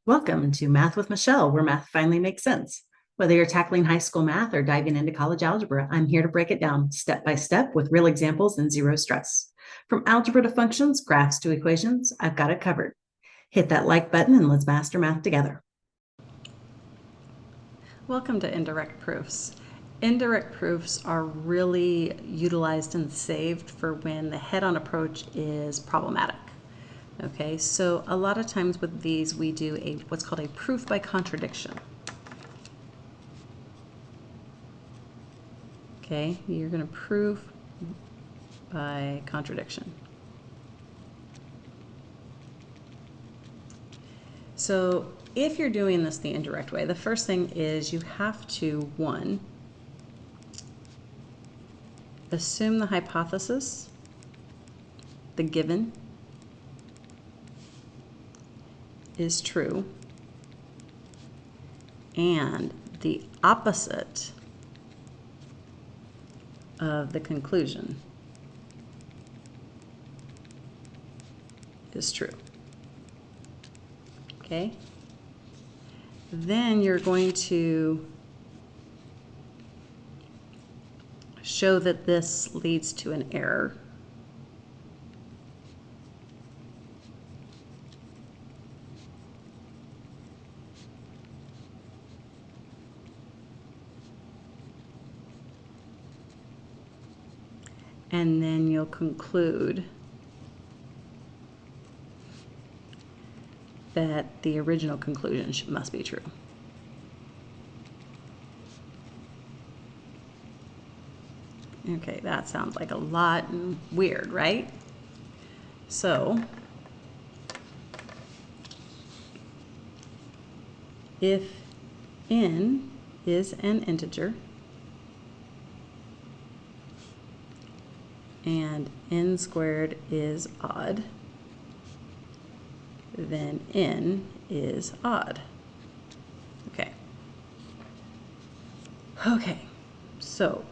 Welcome to Math with Michelle, where math finally makes sense. Whether you're tackling high school math or diving into college algebra, I'm here to break it down step by step with real examples and zero stress. From algebra to functions, graphs to equations, I've got it covered. Hit that like button and let's master math together. Welcome to Indirect Proofs. Indirect proofs are really utilized and saved for when the head-on approach is problematic. Okay, so a lot of times with these we do what's called a proof by contradiction. Okay, you're going to prove by contradiction. So if you're doing this the indirect way, the first thing is you have to, one, assume the hypothesis, the given, is true, and the opposite of the conclusion is true. Okay? Then you're going to show that this leads to an error. And then you'll conclude that the original conclusion must be true. Okay, that sounds like a lot and weird, right? So, if n is an integer and n squared is odd, then n is odd. Okay, so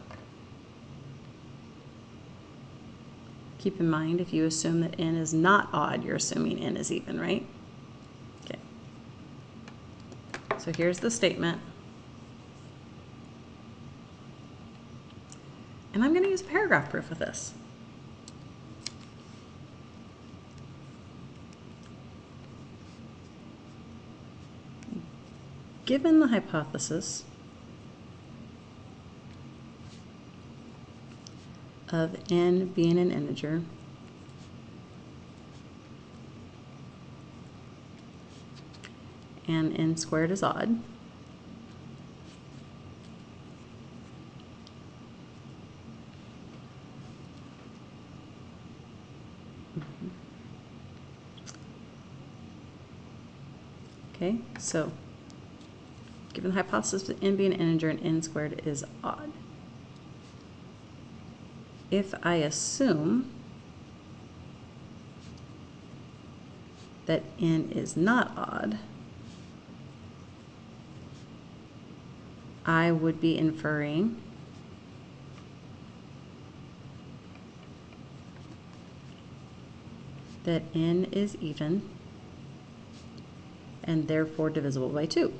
keep in mind, if you assume that n is not odd, you're assuming n is even, right? Okay. So here's the statement. And I'm going to use a paragraph proof with this. Given the hypothesis of n being an integer, and n squared is odd, okay, so given the hypothesis of n being an integer and n squared is odd, if I assume that n is not odd, I would be inferring that n is even and therefore divisible by 2.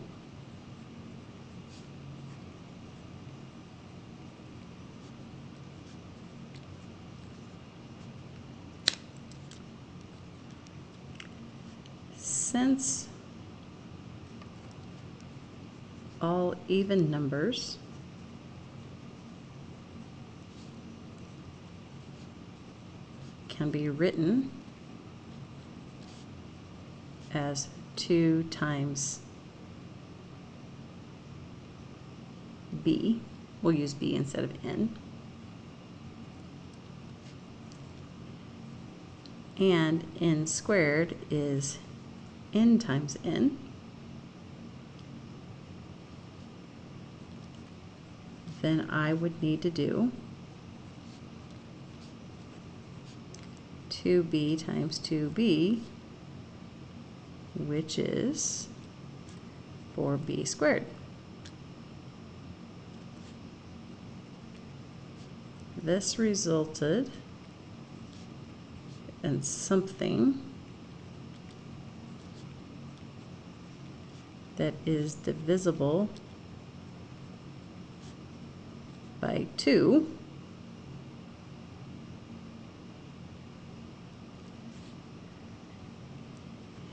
Since all even numbers can be written as 2 times b, we'll use b instead of n, and n squared is n times n, then I would need to do 2b times 2b, which is 4b squared. This resulted in something that is divisible by 2,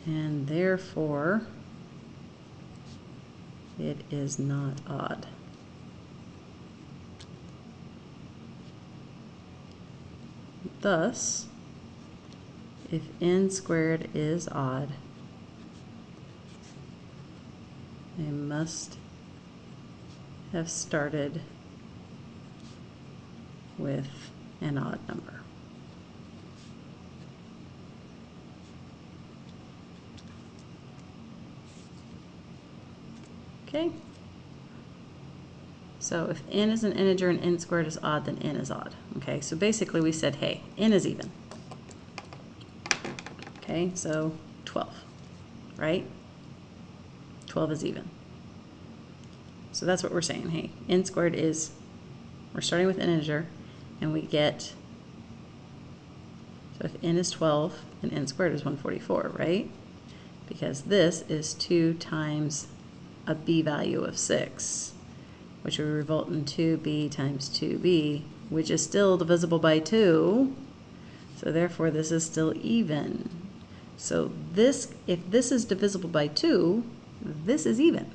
and therefore it is not odd. Thus, if n squared is odd, I must have started with an odd number. Okay? So if n is an integer and n squared is odd, then n is odd. Okay, so basically we said, hey, n is even. Okay, so 12, right? 12 is even. So that's what we're saying. Hey, n squared is, we're starting with an integer, and we get, so if n is 12, then n squared is 144, right? Because this is 2 times a b value of 6, which would result in 2b times 2b, which is still divisible by 2. So therefore, this is still even. So this, if this is divisible by 2, this is even.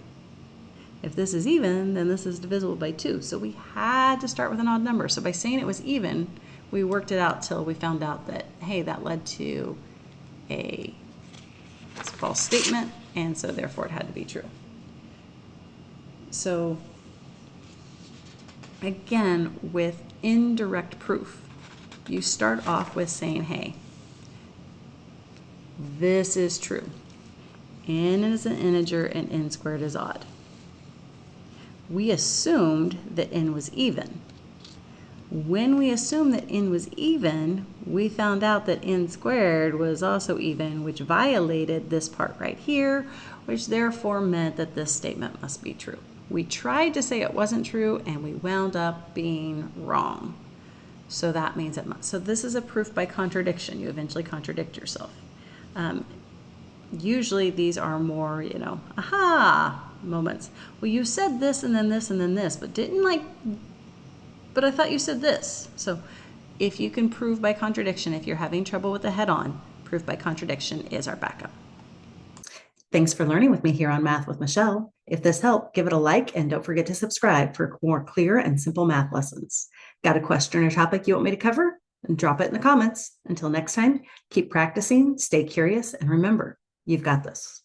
If this is even, then this is divisible by 2. So we had to start with an odd number. So by saying it was even, we worked it out till we found out that, hey, that led to a false statement, and so therefore it had to be true. So again, with indirect proof, you start off with saying, hey, this is true. N is an integer and n squared is odd. We assumed that n was even. When we assumed that n was even, we found out that n squared was also even, which violated this part right here, which therefore meant that this statement must be true. We tried to say it wasn't true, and we wound up being wrong. So that means it must. So this is a proof by contradiction. You eventually contradict yourself. Usually these are more, aha moments. Well, you said this and then this and then this, but but I thought you said this. So if you can prove by contradiction, if you're having trouble with the head-on, proof by contradiction is our backup. Thanks for learning with me here on Math with Michelle. If this helped, give it a like and don't forget to subscribe for more clear and simple math lessons. Got a question or topic you want me to cover? And drop it in the comments. Until next time, keep practicing, stay curious, and remember, you've got this.